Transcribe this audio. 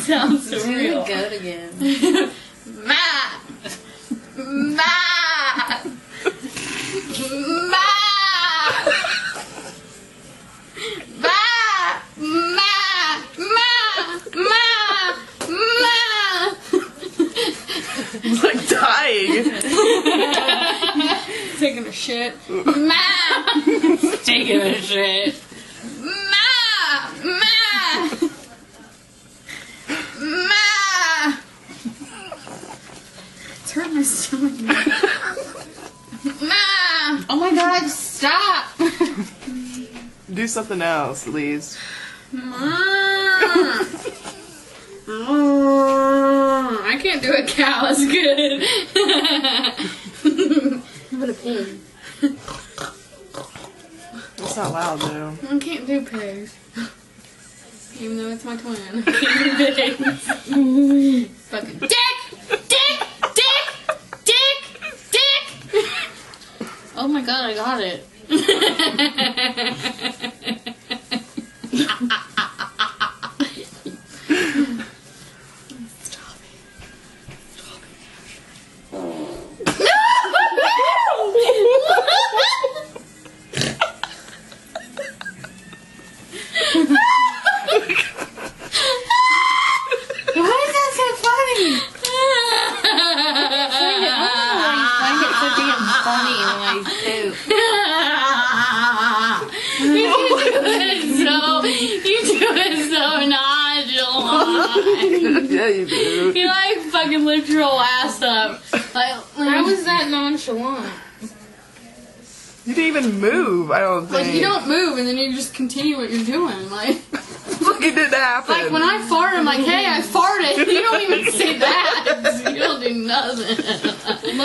Sounds surreal. Do the goat again. Ma! Ma! Ma! Ma! Ma! Ma! Ma! Ma! It's like dying. Taking a shit. Ma! Taking a shit. Ma! Ma! Ma! It's hurting my stomach. Ma! Oh my god, stop! Do something else, Elise. I can't do a cow as good. What a pig. It's not loud though. I can't do pigs. Even though it's my twin. I can't do pigs. Fucking dick! Dick! Dick! Dick! Dick! Oh my god, I got it. Why is that so funny? I find it so damn funny when I poop. You do it so nonchalant. Yeah, you do. You like fucking lift your whole ass up. How was that nonchalant? You didn't even move, I don't think. Like you don't move and then you just continue what you're doing. Like It didn't happen. Like when I fart, I'm like, hey, I farted. You don't even say that. You don't do nothing.